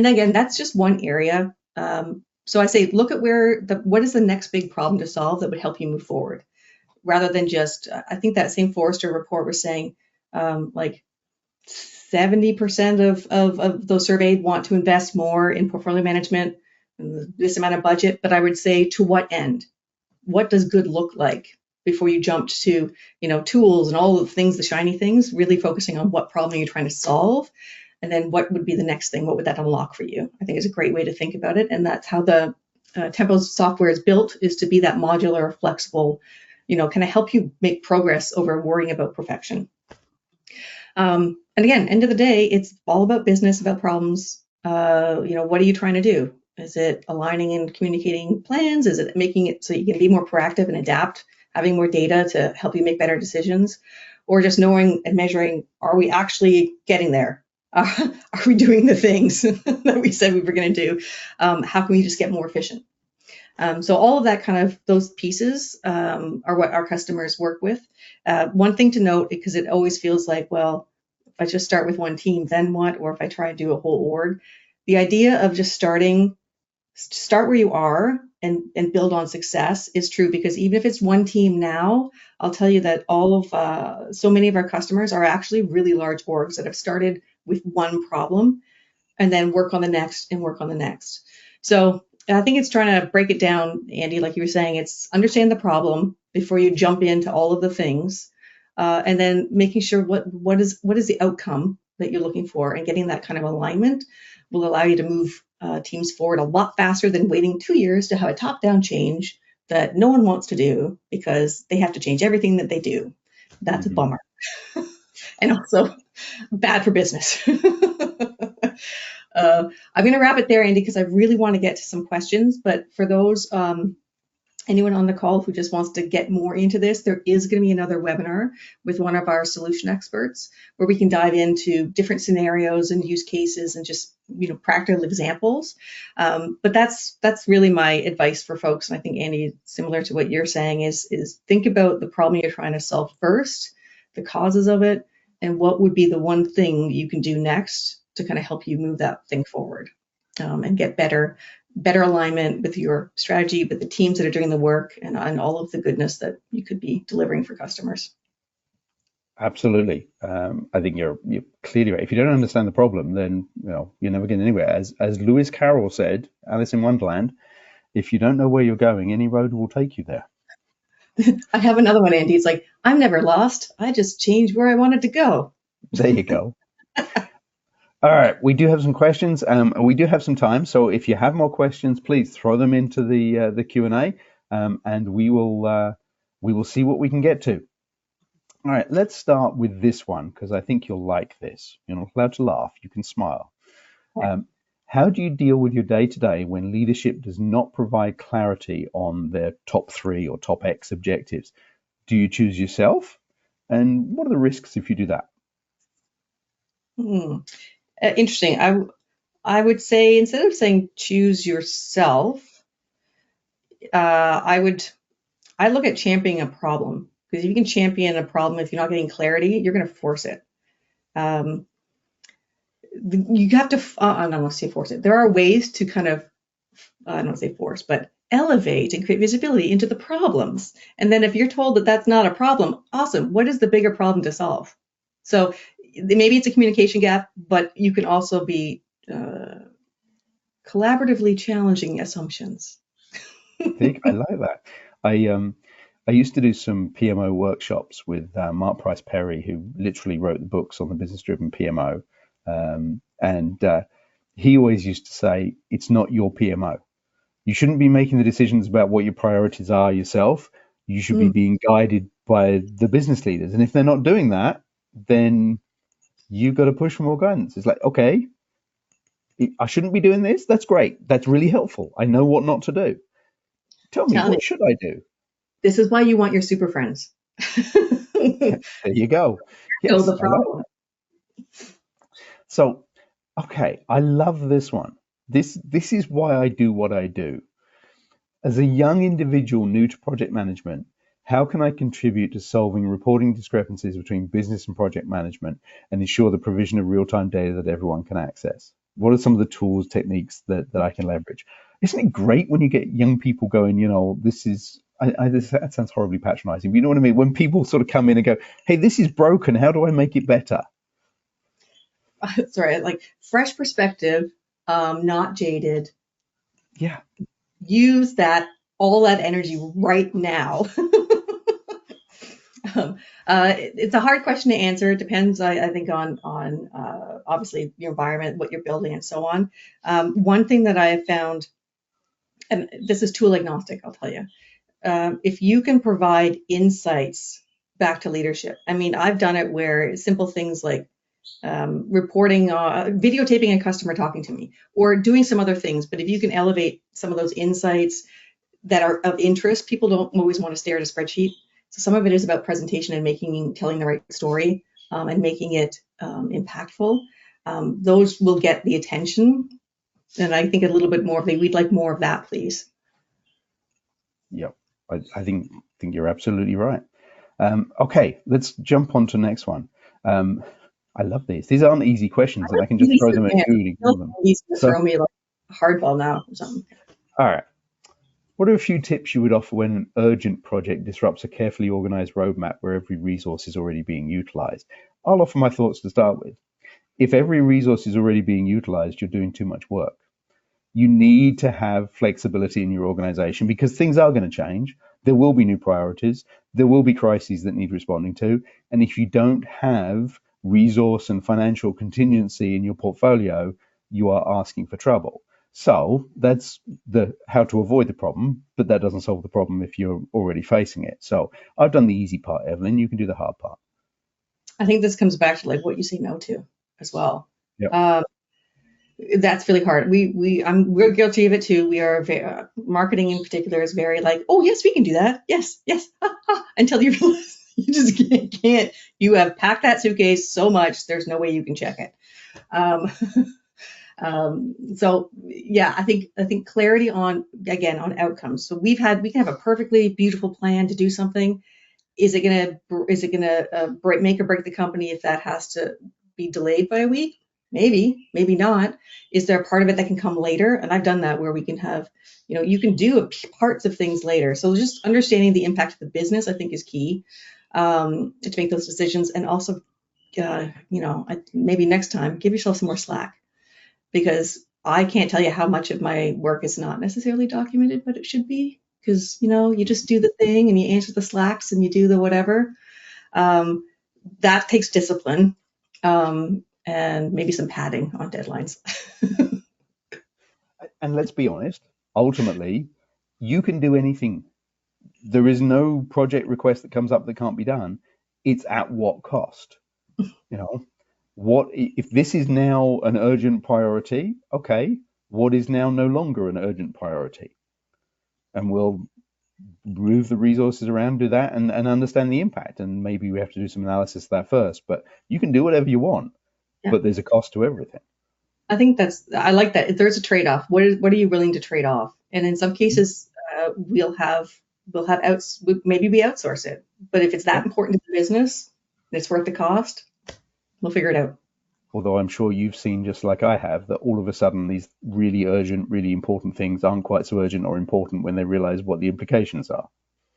again, that's just one area. So I say, look at what is the next big problem to solve that would help you move forward, rather than just, I think that same Forrester report was saying, 70% of those surveyed want to invest more in portfolio management, this amount of budget. But I would say, to what end? What does good look like before you jumped to, tools and all the things, the shiny things, really focusing on what problem you're trying to solve. And then what would be the next thing? What would that unlock for you? I think is a great way to think about it. And that's how the Tempo's software is built, is to be that modular, flexible, kind of help you make progress over worrying about perfection. And again, end of the day, it's all about business, about problems. What are you trying to do? Is it aligning and communicating plans? Is it making it so you can be more proactive and adapt, having more data to help you make better decisions? Or just knowing and measuring, are we actually getting there? Are we doing the things that we said we were going to do? How can we just get more efficient? So all of that those pieces are what our customers work with. One thing to note, because it always feels well, if I just start with one team, then what? Or if I try to do a whole org, the idea of just start where you are and build on success is true, because even if it's one team now, I'll tell you that all of so many of our customers are actually really large orgs that have started with one problem and then work on the next and work on the next. So I think it's trying to break it down, Andy, like you were saying, it's understand the problem before you jump into all of the things, and then making sure what is the outcome that you're looking for, and getting that kind of alignment will allow you to move teams forward a lot faster than waiting 2 years to have a top-down change that no one wants to do because they have to change everything that they do. That's a bummer. And also bad for business. I'm going to wrap it there, Andy, because I really want to get to some questions. But for those, anyone on the call who just wants to get more into this, there is going to be another webinar with one of our solution experts where we can dive into different scenarios and use cases and just practical examples. But that's really my advice for folks. And I think, Andy, similar to what you're saying, is think about the problem you're trying to solve first, the causes of it, and what would be the one thing you can do next to kind of help you move that thing forward, and get better alignment with your strategy, with the teams that are doing the work, and all of the goodness that you could be delivering for customers.
Absolutely. I think you're clearly right. If you don't understand the problem, then you're never getting anywhere. As Lewis Carroll said, Alice in Wonderland, if you don't know where you're going, any road will take you there.
I have another one, Andy. It's like, I'm never lost. I just changed where I wanted to go.
There you go. All right, we do have some questions. We do have some time, so if you have more questions, please throw them into the Q&A, and we will see what we can get to. All right, let's start with this one because I think you'll like this. You're not allowed to laugh; you can smile. How do you deal with your day-to-day when leadership does not provide clarity on their top 3 or top X objectives? Do you choose yourself? And what are the risks if you do that?
Interesting. I would say instead of saying choose yourself, I look at championing a problem, because if you can champion a problem, if you're not getting clarity, you're going to force it. You have to, I don't want to say force it. There are ways to kind of, I don't want to say force, but elevate and create visibility into the problems. And then if you're told that that's not a problem, awesome. What is the bigger problem to solve? So maybe it's a communication gap, but you can also be collaboratively challenging assumptions.
I like that. I used to do some PMO workshops with Mark Price Perry, who literally wrote the books on the business-driven PMO. And he always used to say, it's not your PMO. You shouldn't be making the decisions about what your priorities are yourself. You should be being guided by the business leaders. And if they're not doing that, then you've got to push for more guidance. It's like, okay, I shouldn't be doing this. That's great. That's really helpful. I know what not to do. Tell me, what should I do?
This is why you want your super friends.
There you go. Yes,
the problem.
So, okay, I love this one. This is why I do what I do. As a young individual new to project management, how can I contribute to solving reporting discrepancies between business and project management and ensure the provision of real-time data that everyone can access? What are some of the tools, techniques that I can leverage? Isn't it great when you get young people going, this is, that sounds horribly patronizing, but you know what I mean? When people sort of come in and go, hey, this is broken, how do I make it better?
Sorry, like fresh perspective, not jaded.
Yeah.
Use all that energy right now. It's a hard question to answer. It depends, I think, on obviously your environment, what you're building, and so on. One thing that I have found, and this is tool agnostic, I'll tell you, if you can provide insights back to leadership. I mean, I've done it where simple things like reporting, videotaping a customer talking to me, or doing some other things. But if you can elevate some of those insights that are of interest, people don't always want to stare at a spreadsheet. So some of it is about presentation and telling the right story, and making it impactful. Those will get the attention. And I think a little bit more we'd like more of that, please.
Yep, I think you're absolutely right. Okay, let's jump on to the next one. I love these. These aren't easy questions, and I can just throw them at you and ignore them.
Throw me like a hardball now or something.
All right. What are a few tips you would offer when an urgent project disrupts a carefully organized roadmap where every resource is already being utilized? I'll offer my thoughts to start with. If every resource is already being utilized, you're doing too much work. You need to have flexibility in your organization because things are going to change. There will be new priorities. There will be crises that need responding to. And if you don't have resource and financial contingency in your portfolio, you are asking for trouble. So that's how to avoid the problem, but that doesn't solve the problem if you're already facing it. So I've done the easy part, Evelyn. You can do the hard part.
I think this comes back to like what you say no to as well.
Yep.
That's really hard. We're guilty of it too. We are marketing in particular is very like, oh yes, we can do that. Yes, until you realize you just can't. You have packed that suitcase so much, there's no way you can check it. So yeah, I think clarity on outcomes. So we can have a perfectly beautiful plan to do something. Is it gonna make or break the company if that has to be delayed by a week? Maybe not. Is there a part of it that can come later? And I've done that where we can have, you can do parts of things later. So just understanding the impact of the business, I think, is key. to make those decisions. And also, maybe next time, give yourself some more slack, because I can't tell you how much of my work is not necessarily documented, but it should be, because, you just do the thing and you answer the slacks and you do the whatever. That takes discipline, and maybe some padding on deadlines.
And let's be honest, ultimately, you can do anything. There is no project request that comes up that can't be done. It's at what cost? What if this is now an urgent priority? Okay, what is now no longer an urgent priority? And we'll move the resources around, do that, and understand the impact. And maybe we have to do some analysis of that first. But you can do whatever you want, but there's a cost to everything.
I think I like that. If there's a trade-off, what are you willing to trade off? And in some cases, maybe we outsource it. But if it's that important to the business, and it's worth the cost, we'll figure it out.
Although I'm sure you've seen, just like I have, that all of a sudden these really urgent, really important things aren't quite so urgent or important when they realize what the implications are.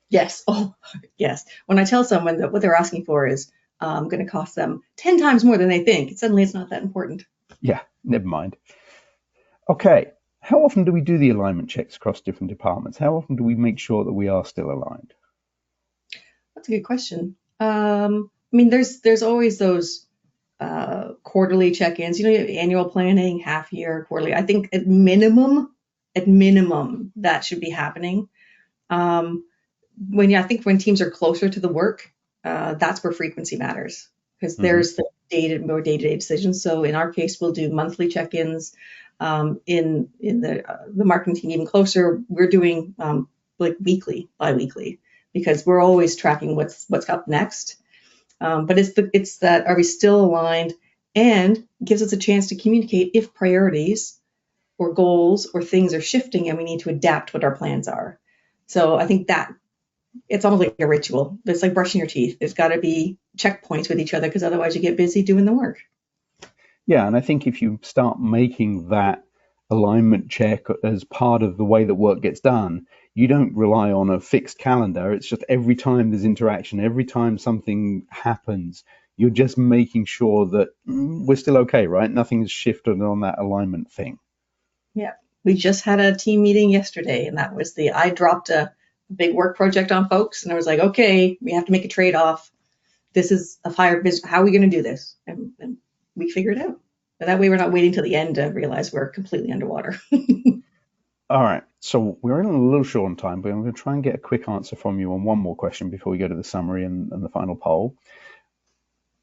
Yes. Oh, yes. When I tell someone that what they're asking for is going to cost them 10 times more than they think, suddenly it's not that important.
Yeah, never mind. Okay, how often do we do the alignment checks across different departments? How often do we make sure that we are still aligned?
That's a good question. There's always those quarterly check-ins, annual planning, half year, quarterly. I think at minimum, that should be happening. When teams are closer to the work, that's where frequency matters, because there's the more day-to-day decisions. So in our case, we'll do monthly check-ins. In the marketing team, even closer, we're doing weekly, bi-weekly, because we're always tracking what's up next. But it's that, are we still aligned, and gives us a chance to communicate if priorities or goals or things are shifting and we need to adapt what our plans are. So I think that it's almost like a ritual. It's like brushing your teeth. There's got to be checkpoints with each other, because otherwise you get busy doing the work.
Yeah, and I think if you start making that alignment check as part of the way that work gets done, you don't rely on a fixed calendar. It's just every time there's interaction, every time something happens, you're just making sure that we're still okay, right? Nothing's shifted on that alignment thing.
Yeah, we just had a team meeting yesterday, and that was I dropped a big work project on folks, and I was like, okay, we have to make a trade-off. This is a higher business. How are we going to do this? And we figured it out. But that way we're not waiting till the end to realize we're completely underwater.
All right. So we're in a little short on time, but I'm going to try and get a quick answer from you on one more question before we go to the summary and the final poll.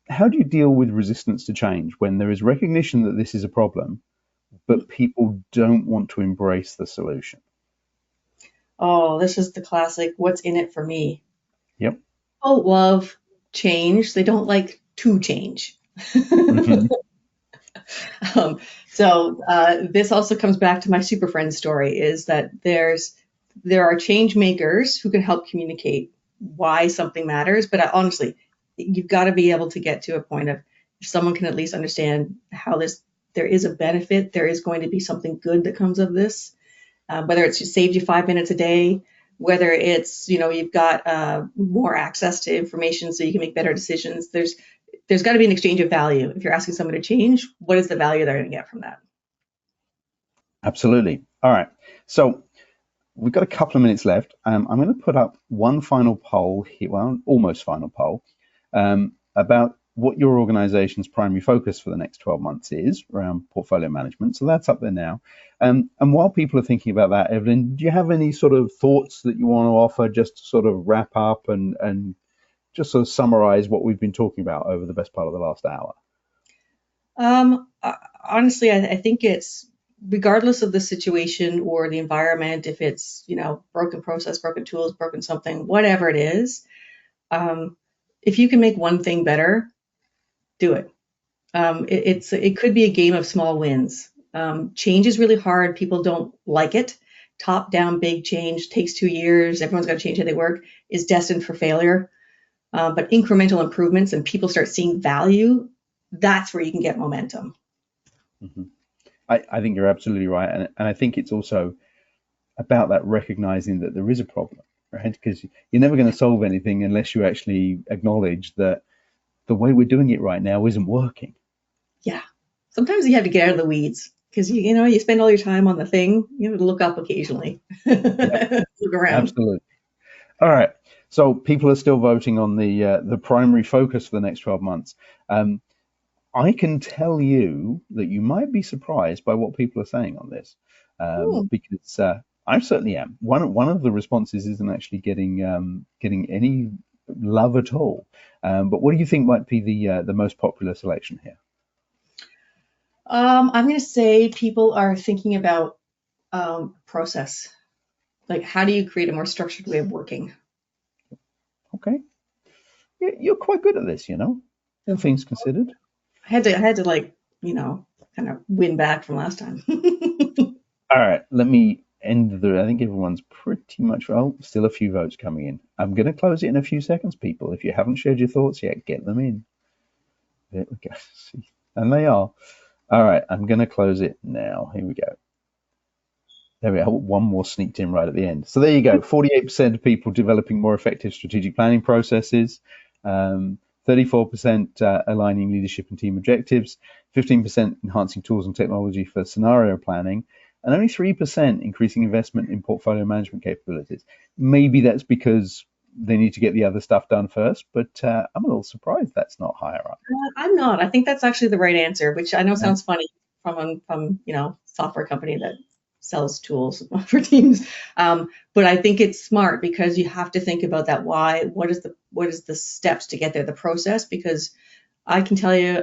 How do you deal with resistance to change when there is recognition that this is a problem, but people don't want to embrace the solution?
Oh, this is the classic, what's in it for me?
Yep.
People love change. They don't like to change. So this also comes back to my super friend story, is that there are change makers who can help communicate why something matters. But honestly, you've got to be able to get to a point of, if someone can at least understand how there is a benefit, there is going to be something good that comes of this, whether it's just saved you 5 minutes a day, whether it's, you've got more access to information so you can make better decisions. There's got to be an exchange of value. If you're asking someone to change, what is the value they're going to get from that?
Absolutely. All right. So we've got a couple of minutes left. I'm going to put up one final poll here, well, almost final poll, about what your organization's primary focus for the next 12 months is around portfolio management. So that's up there now. And while people are thinking about that, Evelyn, do you have any sort of thoughts that you want to offer just to sort of wrap up and just sort of summarize what we've been talking about over the best part of the last hour?
Honestly, I think it's, regardless of the situation or the environment, if it's, broken process, broken tools, broken something, whatever it is, if you can make one thing better, do it. It could be a game of small wins. Change is really hard. People don't like it. Top down big change takes 2 years. Everyone's got to change how they work, is destined for failure. But incremental improvements, and people start seeing value, that's where you can get momentum.
Mm-hmm. I think you're absolutely right. And I think it's also about that recognizing that there is a problem. right? Because you're never going to solve anything unless you actually acknowledge that the way we're doing it right now isn't working.
Yeah. Sometimes you have to get out of the weeds because you spend all your time on the thing. You have to look up occasionally,
Yep,
look around.
absolutely. All right. So people are still voting on the primary focus for the next 12 months. I can tell you that you might be surprised by what people are saying on this,
Hmm.
because I certainly am. One of the responses isn't actually getting any love at all. But what do you think might be the most popular selection here?
I'm going to say people are thinking about process. Like, how do you create a more structured way of working?
Okay, you're quite good at this, all things considered.
I had to like, kind of win back from last time.
All right, let me end I think everyone's pretty much, well, still a few votes coming in. I'm going to close it in a few seconds, people. If you haven't shared your thoughts yet, get them in. There we go. See, and they are. All right, I'm going to close it now. Here we go. There we are. One more sneaked in right at the end. So there you go. 48% of people developing more effective strategic planning processes. 34% aligning leadership and team objectives. 15% enhancing tools and technology for scenario planning. And only 3% increasing investment in portfolio management capabilities. Maybe that's because they need to get the other stuff done first, but I'm a little surprised that's not higher up.
I'm not. I think that's actually the right answer, which I know
Yeah,
sounds funny from software company that sells tools for teams. But I think it's smart because you have to think about that why. What is the steps to get there, the process? Because I can tell you,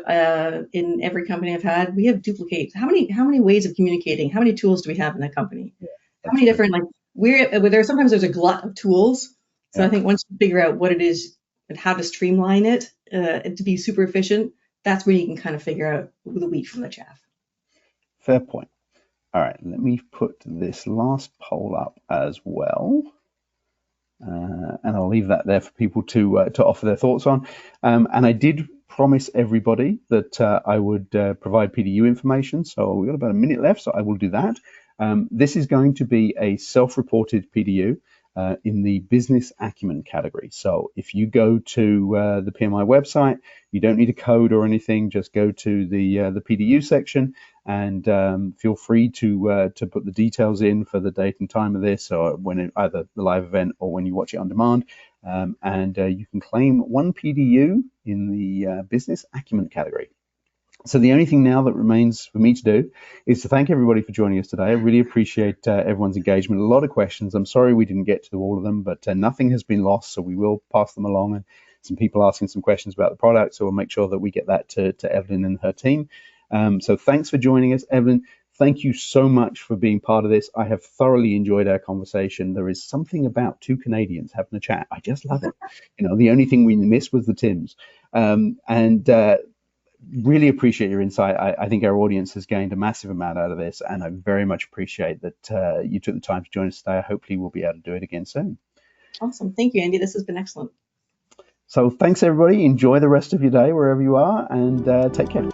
in every company I've had, we have duplicates. How many ways of communicating? How many tools do we have in that company? How
that's
many
true.
different sometimes there's a glut of tools. So I
Yeah,
think once you figure out what it is and how to streamline it to be super efficient, that's where you can kind of figure out the wheat from the chaff.
fair point. All right, let me put this last poll up as well. And I'll leave that there for people to offer their thoughts on. And I did promise everybody that I would provide PDU information. So we've got about a minute left, so I will do that. This is going to be a self-reported PDU in the business acumen category. So if you go to the PMI website, you don't need a code or anything. Just go to the PDU section and feel free to put the details in for the date and time of this, or when either the live event or when you watch it on demand. And you can claim one PDU in the business acumen category. So the only thing now that remains for me to do is to thank everybody for joining us today. I really appreciate everyone's engagement. A lot of questions. I'm sorry we didn't get to all of them, but nothing has been lost, so we will pass them along. And some people asking some questions about the product, so we'll make sure that we get that to Evelyn and her team. So thanks for joining us, Evelyn. Thank you so much for being part of this. I have thoroughly enjoyed our conversation. There is something about two Canadians having a chat. I just love it. The only thing we missed was the Tims. And really appreciate your insight. I think our audience has gained a massive amount out of this, and I very much appreciate that you took the time to join us today. Hopefully we'll be able to do it again soon.
Awesome. Thank you, Andy. This has been excellent.
So thanks, everybody. Enjoy the rest of your day wherever you are, and take care.